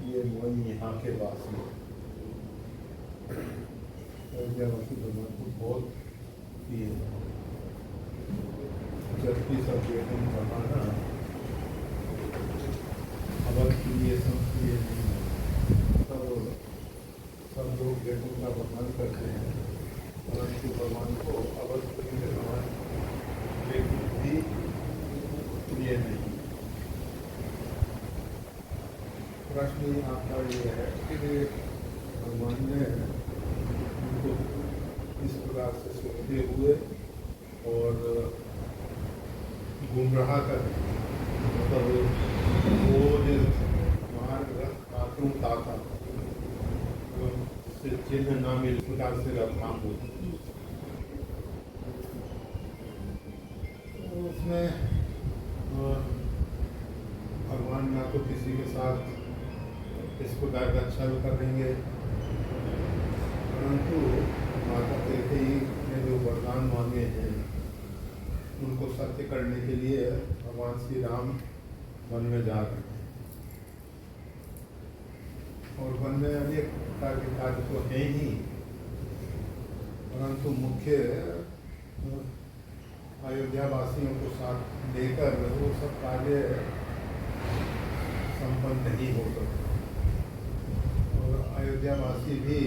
ये वही यहाँ के वासी अयोध्यावासी भगवान को बहुत प्रिय है। जबकि सब बेटों बनाना अवध के लिए सब प्रिय नहीं है। सब लोग बेटों का बखान करते हैं, परंतु भगवान को अवध प्रिय भगवान बेटों भी प्रिय नहीं। प्रश्न आपका ये है कि भगवान ने उनको इस प्रकार से सोचते हुए और गुमराह कर, मतलब वो जो मार्ग आत्म ताता से चिन्ह ना मिल प्रकार से रखा हो, उसमें भगवान ना तो किसी के साथ इस प्रकार का छल करेंगे, परंतु माता कैकेयी ने जो वरदान मांगे हैं उनको सत्य करने के लिए भगवान श्री राम वन में जा रहे हैं। और वन में अनेक प्रकार के कार्य तो हैं ही, परंतु मुख्य अयोध्या वासियों को साथ लेकर वो सब कार्य संपन्न नहीं हो सकते। और अयोध्या वासी भी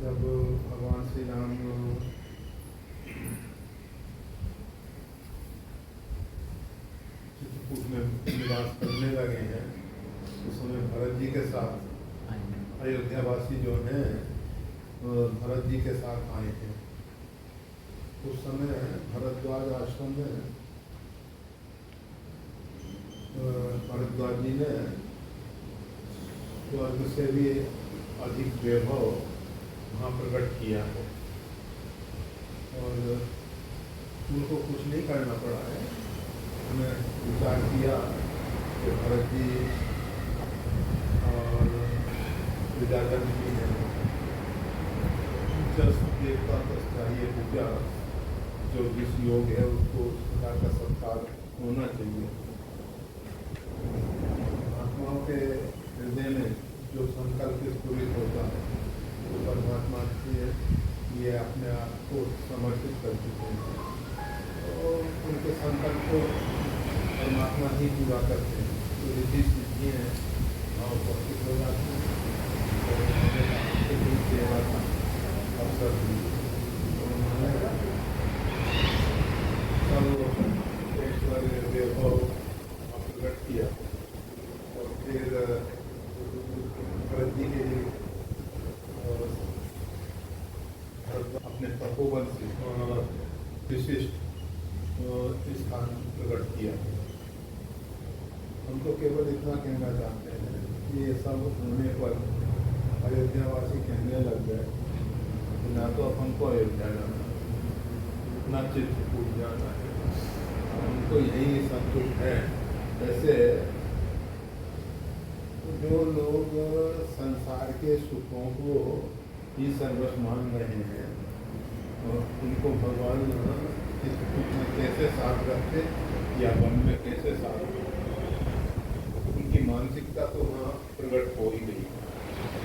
जब भगवान श्री राम चित्रकूट में निवास करने लगे हैं, उस समय भरत जी के साथ अयोध्या वासी जो हैं भरत जी के साथ आए हैं। उस समय भरद्वाज आश्रम में भरद्वाज जी ने स्वर्ग से भी अधिक वैभव वहाँ प्रकट किया है और उनको कुछ नहीं करना पड़ा है। उन्हें विचार किया कि भरत जी और विद्याधर जी हैं, देवता बस चाहिए पूजा, जो जिस योग है उसको उस प्रकार का सत्कार होना चाहिए। आत्माओं के हृदय में जो संकल्प स्फुरित होता है वो परमात्मा से ये अपने आप को समर्पित कर चुके हैं, तो उनके संकल्प को परमात्मा ही पूरा करते हैं। तो रिद्धि सिद्धि है भाव उपस्थित हो जाते हैं और सेवा का अवसर भी ऐश्वर्य वैभव प्रकट किया। और फिर भरत जी के अपने तपोबल से विशिष्ट स्थान प्रकट किया। हम तो केवल इतना कहना चाहते हैं कि ये सब होने पर अयोध्यावासी कहने लग गए ना तो अपन को अयोध्या जाना, ना चित्रकूट जाना है, उनको यही संतुष्ट है। ऐसे जो लोग संसार के सुखों को ही सर्वस्व मान रहे हैं और उनको भगवान चित्रकूट में कैसे साथ रखते या वन में कैसे साथ रखते, उनकी मानसिकता तो वहाँ प्रकट हो ही गई।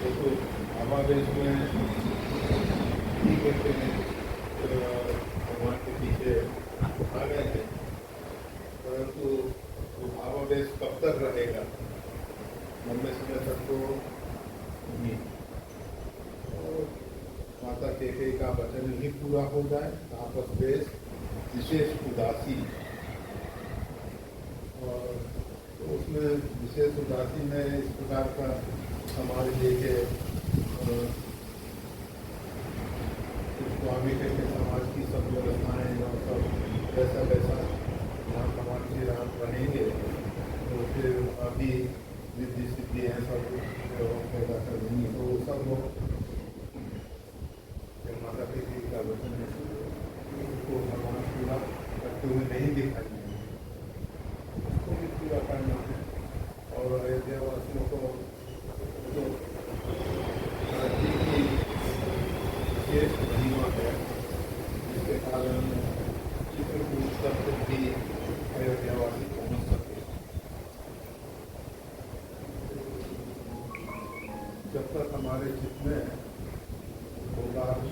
तो भावावेश में ही कहते हैं भगवान के पीछे आ गए थे, परंतु वो भावावेश कब तक रहेगा, लंबे समय तक तो नहीं। और माता कैकेयी का वचन ही पूरा हो जाए, तापस देश विशेष उदासी, और तो उसमें विशेष उदासी में इस प्रकार का समाज देखे स्वामी के समाज की सब व्यवस्थाएं और सब वैसा वैसा जहाँ भगवान श्री राम रहेंगे तो फिर अभी रिद्धि सिद्धि है सब पैदा कर देंगी। तो सब लोग माता कैकेयी का वचन है उसको भगवान पूरा करते हुए नहीं दिखाई, उसको भी पूरा करना है। और अयोध्या वासियों को जो विशेष महिमा है जिसके कारण चित्रकूट तक भी अयोध्यावासी पहुँच सके। जब तक हमारे चित्त में भोगार्थ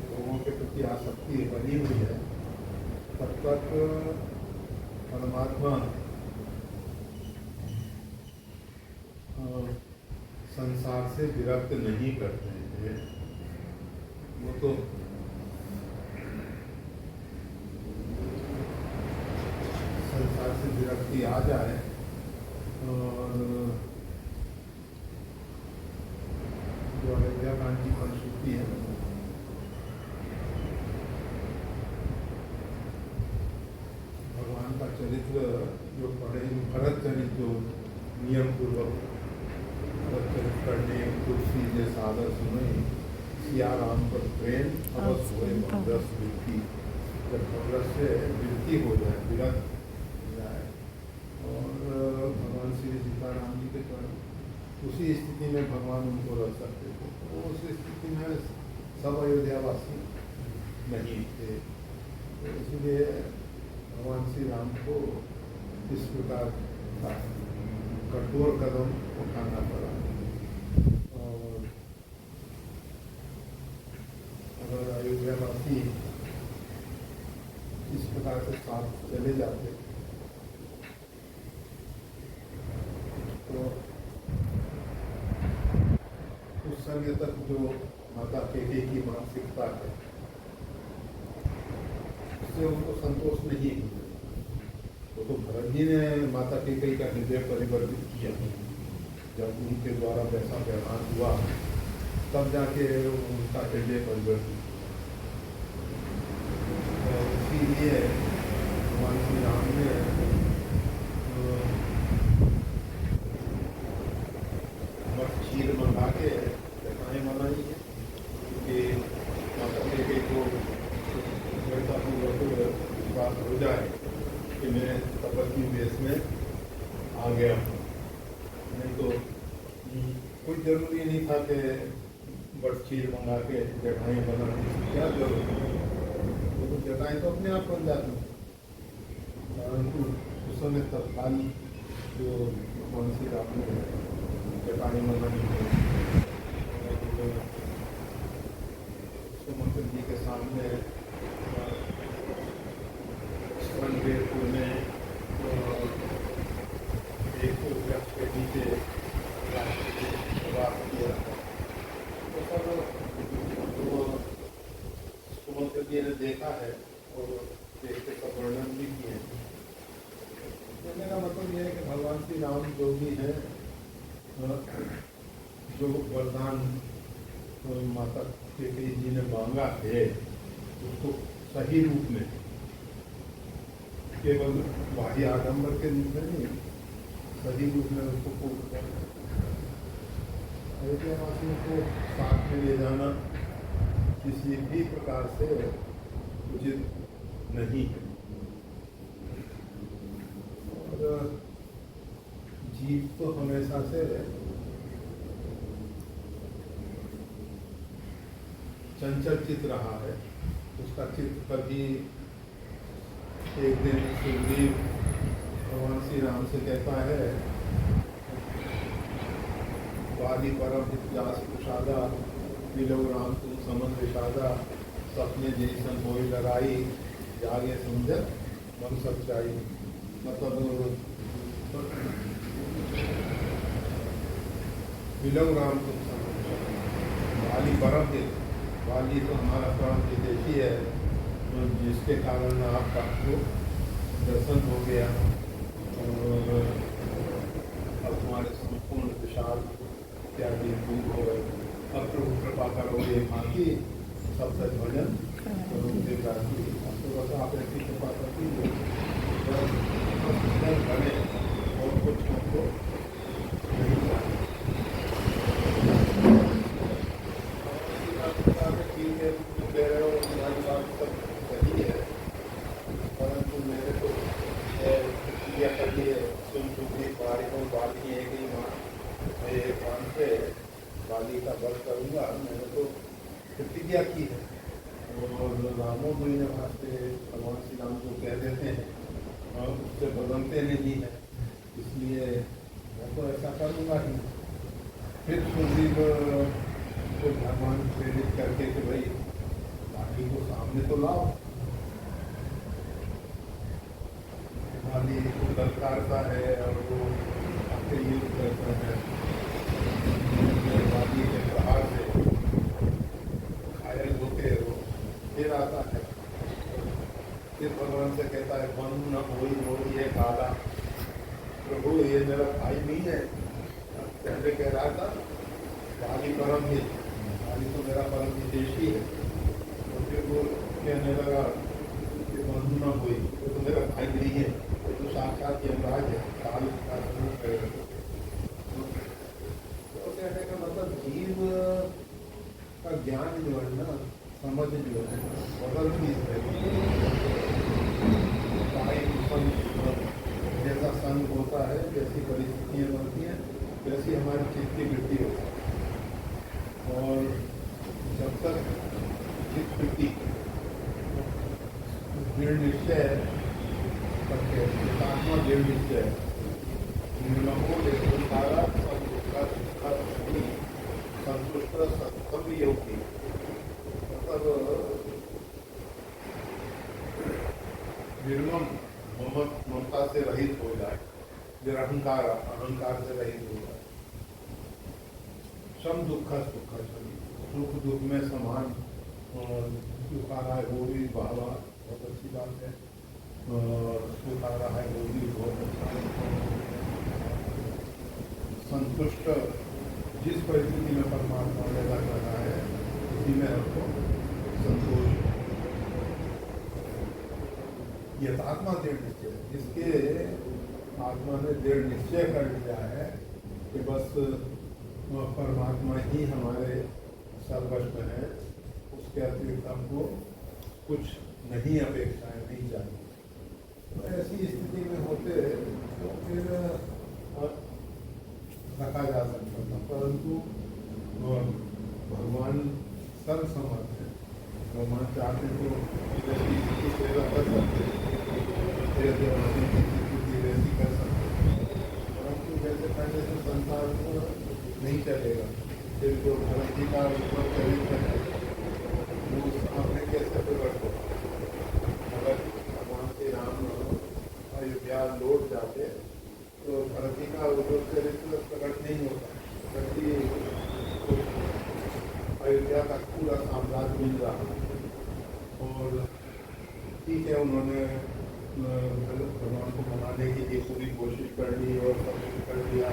भोगों के प्रति आसक्ति बनी हुई है, तब तक परमात्मा संसार से विरक्त नहीं करते हैं। वो तो संसार से विरक्ति आ जाए और जो अयोध्या कांड की फलश्रुति है, भगवान का चरित्र जो पढ़े, भरत चरित्र जो नियम पूर्वक भरत चरित्र करने तुलसी जे सादर सुने सिया राम पर प्रेम अवश्य हुए भगवत वृत्ति। जब भगवत से वृत्ति हो जाए, विरक्त हो जाए और भगवान श्री सीताराम जी के चरण, उसी स्थिति में भगवान उनको रख सकते थे। तो उस स्थिति में सब अयोध्यावासी नहीं थे, तो इसलिए भगवान श्री राम को इस प्रकार का कठोर कदम उठाना पड़ा। और अगर अयोध्यावासी इस प्रकार से साथ चले जाते तो उस समय तक जो माता केके की मानसिकता है, उससे उनको संतोष नहीं हुआ। तो भरत जी ने माता केके का हृदय परिवर्तित किया। जब उनके द्वारा वैसा व्यवहार हुआ, तब जाके उनका हृदय परिवर्तित। इसीलिए भगवान श्री राम ने खीर मंगा के घटनाएँ बनाई है कि माता केके को बात हो जाए कि मैं तपस्वी वेश में आ गया हूँ। नहीं तो कोई जरूरी नहीं था कि खीर मंगा के जगहें बनाने की क्या जरूरत है। तो जगहें तो अपने आप बन जाती हैं, परंतु उस समय तत्काल जो भगवान श्री राम ने जगहें बनानी है, सुमंत्र जी के सामने रणवीरपुर में एक वृक्ष के नीचे वास किया। तो सब सुमंत्र जी ने देखा है और देख के सब वर्णन भी किए हैं। तो मेरा मतलब यह है कि भगवान श्री राम जो भी है, जो वरदान माता केके जी ने मांगा है, उसको सही रूप में, केवल बाह्य आडंबर के रूप में नहीं, सही रूप में उसको पूर्ण करना। अयोध्यावासियों को साथ में ले जाना किसी भी प्रकार से उचित नहीं है। और जीव तो हमेशा से चंचल चित्त रहा है। उसका चित्त कभी एक दिन सुग्रीव भगवान श्री राम से कहता है, वादी परम हितजास कुशादा मिलो राम तुम समन विषादा सपने जैसन होई लड़ाई जागे समझ मन सच्चाई। मतलब मिलो राम तुम समन, वाली परम हित, वाली तो हमारा परम हितैषी है, जिसके कारण आपका को दर्शन हो गया और अब तुम्हारे संपूर्ण विशाल इत्यादि दूर हो गए। अब प्रभु कृपा करोगे बाकी सब सच भजन करोगे बाकी। अब तो बस आप ऐसी कृपा करती हो बने और कुछ हमको नहीं चाहिए। ठीक है, कह रहे हो तुम्हारी बात सब सही है, परंतु मेरे को प्रतिक्रिया करनी है। सुन चुकी बारी को बाली एक ही माँ, मैं एक मान से बाली का वध करूँगा, मैंने तो प्रतिज्ञा की है। और रामो जी ने वास्ते भगवान श्री राम को कह देते हैं और उससे बदलते नहीं है, इसलिए मैं तो ऐसा करूँगा ही। फिर सुग्रीव को भगवान प्रेरित करके कि भाई वाली को सामने तो लाओ। वाली को ललकारता है और वो आके युद्ध करता है। वाली के प्रहार से घायल होके वो फिर आता है। फिर भगवान से कहता है वन न कोई मोरी है काला, प्रभु ये मेरा भाई नहीं है। पहले कह रहा था वाली परम ही, वाली तो मेरा परम हितेशी है। तो फिर वो कहने लगा कि वन न कोई, वो तो मेरा भाई नहीं है, वो तो साक्षात यमराज है, काल का स्वरूप है। तो कहने का मतलब जीव का ज्ञान जो है ना, समझ जो है बदलती है। जैसा संग होता है, जैसी परिस्थितियाँ बनती हैं, वैसी हमारी चित्त की वृत्ति होती है। और जब तक चित्त वृत्ति दृढ़ निश्चय करके आत्मा दृढ़ निश्चय निर्ममो निर्मसारा संतुष्ट सत्संग योगी, मतलब निर्मम ममता से रहित हो जाए, निरहंकार अहंकार से रहित हो जाए। सम दुख सुख, सुख दुख में समान सुख आ रहा है वो भी वाह बहुत अच्छी बात है, सुख आ रहा है वो भी बहुत अच्छा है। संतुष्ट जिस परिस्थिति में परमात्मा ने लग रहा है उसी में हमको संतोष। यथात्मा दृढ़ निश्चय, जिसके आत्मा ने दृढ़ निश्चय कर लिया है कि बस परमात्मा ही हमारे सर्वस्व है, उसके अतिरिक्त हमको कुछ नहीं अपेक्षाएं नहीं चाहिए। तो ऐसी स्थिति में होते तो फिर रखा जा सकता था, परंतु भगवान सर्वसमर्थ है। भगवान चाहते तो जैसी की सेवा कर सकते, वैसी कर सकते, परंतु जैसे पहले से संसार को नहीं चलेगा। फिर जो भरत जी का ऊपर चरित्र है वो सामने कैसे प्रकट होगा? अगर भगवान श्री राम अयोध्या लौट जाते तो भरत जी का ऊपर चरित्र प्रकट नहीं होता, बल्कि अयोध्या का पूरा साम्राज्य मिल रहा है। और ठीक है, उन्होंने भगवान को मनाने के लिए पूरी कोशिश कर ली और सब कुछ कर दिया।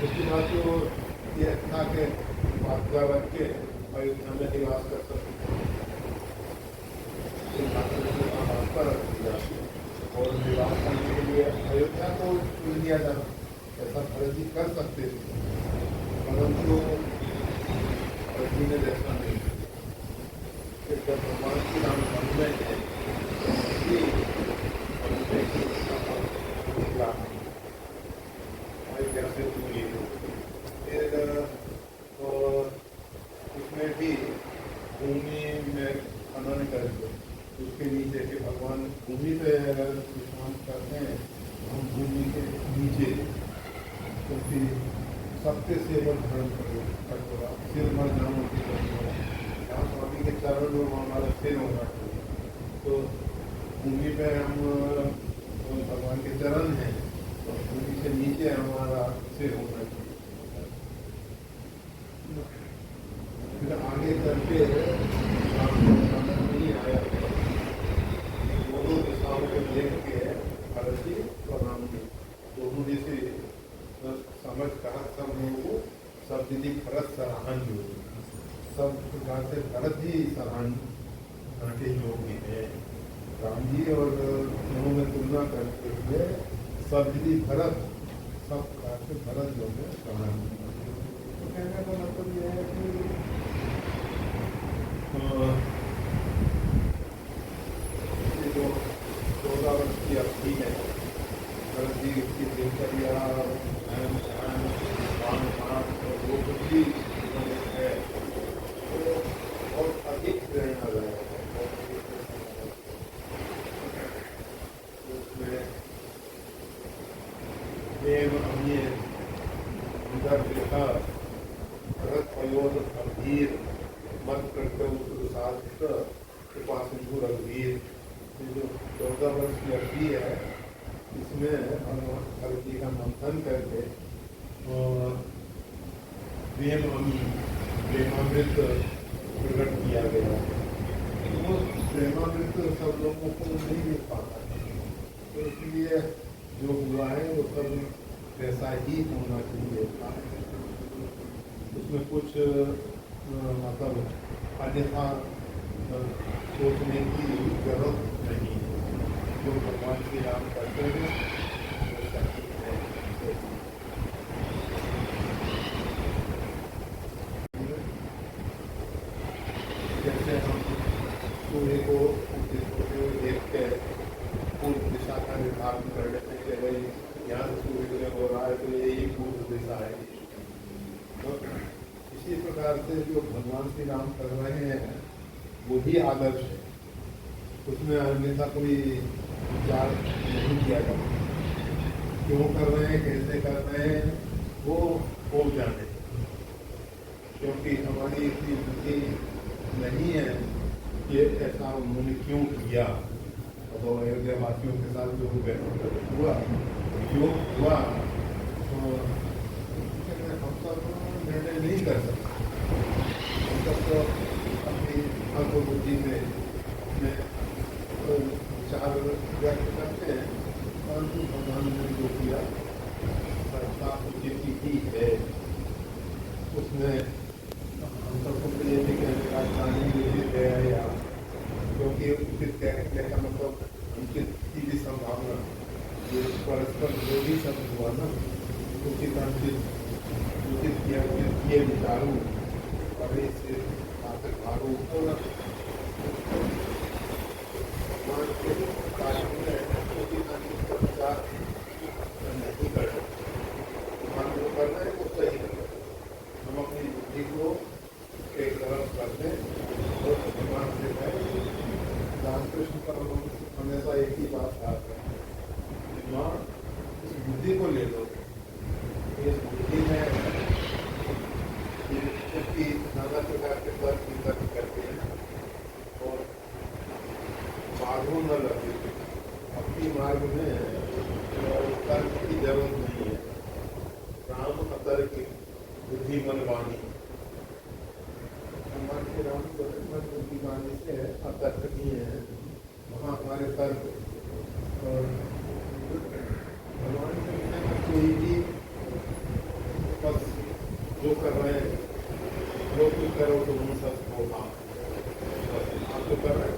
उसके बाद तो ये था कि बादशाह रख के अयोध्या में निवास कर सकते, रख दिया और निवास करने के लिए अयोध्या को चुन लिया जा, ऐसा भरत जी कर सकते थे, परंतु भरत जी ने ऐसा नहीं। जब भगवान श्री राम मन में है कैसे चुनिए, फिर उसमें भी भूमि में खनन करके उसके नीचे के भगवान भूमि पे अगर विश्राम करते हैं, हम भूमि के नीचे तो फिर सबके सेवक धर्म करोगा, सिर मर जाओ की जहाँ स्वामी के चरण में हमारा सिर होना चाहिए। तो भूमि पे हम भगवान के चरण हैं, तो भूमि से नीचे हमारा सिर होना चाहिए। फिर आगे करके नहीं आया, दोनों दिशाओं को देख के भरत जी और राम जी दोनों जी से समझ कहा, सब लोगों सब दीदी भरत सराहन योगी, सब प्रकार से भरत जी सराहन के योगी है। राम जी और दोनों में तुलना करते हुए सब दीदी भरत सब प्रकार से भरत जो है सराहन। तो कहने का मतलब यह है कि जो 14 वर्ष की अवधि है, भरत जी उसकी दिनचर्या ध्यान ध्यान पान पान और वो कुछ भी है तो बहुत अधिक प्रेरणा रहेगा। उसमें देव हमने अंदर देखा तयोर अधीर मत करते शास्त्र उपासना रघुवीर। ये जो 14 वर्ष की अवधि है, इसमें भगवान हर जी का मंथन करके प्रेमामृत प्रकट किया गया। वो प्रेमामृत सब लोगों को नहीं मिल पाता, तो इसलिए जो हुआ है वो सब वैसा ही होना चाहिए। उसमें कुछ मतलब अन्यथा सोचने की जरूरत नहीं है। जो भगवान श्री राम करते हैं वो सही है। जैसे हम सूर्य को देख के पूर्व दिशा का निर्धारण कर लेते हैं कि भाई यहाँ से सूर्य उदय हो रहा है तो यही पूर्व दिशा है। तो इसी प्रकार से जो भगवान श्री राम कर रहे हैं वही आदर्श है, उसमें अन्यथा कोई विचार नहीं किया जाता। क्यों कर रहे हैं, कैसे कर रहे हैं, वो जाने, क्योंकि हमारी इतनी बुद्धि नहीं है कि ऐसा उन्होंने क्यों किया। तो अयोध्या वासियों के साथ जो हुआ योग हुआ, तो हम सब निर्णय नहीं कर सकते। हम सब तो अपनी अल्पबुद्धि में विचार व्यक्त करते हैं, परंतु भगवान ने जो किया संस्था उचित ही है। उसमें हम सबको ये भी कहने का स्थानीय उचित है, या क्योंकि उचित कहने का मतलब उचित की भी संभावना, ये परस्पर विरोधी शब्द हुआ ना। उचित अनुचित, उचित किया उचित किए विचारू और इससे आकर भागो भगवान के कार्य में उचित अनुचित का विचार नहीं कर सकते। भगवान जो करना है वो सही करना है। हम अपनी बुद्धि को एक तरफ कर दें और भगवान से कहें। रामकृष्ण परमहंस हमेशा एक ही बात कहते हैं, माँ इस बुद्धि को ले लो। इस बुद्धि में उसकी नाना प्रकार के तर्क वितर्क करते हैं और मार्गों न लगे। अपनी मार्ग में तर्क की जरूरत नहीं है। राम अतर्क बुद्धि मन वाणी, भगवान के राम बुद्धि वाणी से अतर्क नहीं है। वहाँ हमारे तर्क और भगवान के विषय में कोई भी बस जो कर रहे हैं, जो कुछ करो तो वो सब होगा। आप जो कर रहे हैं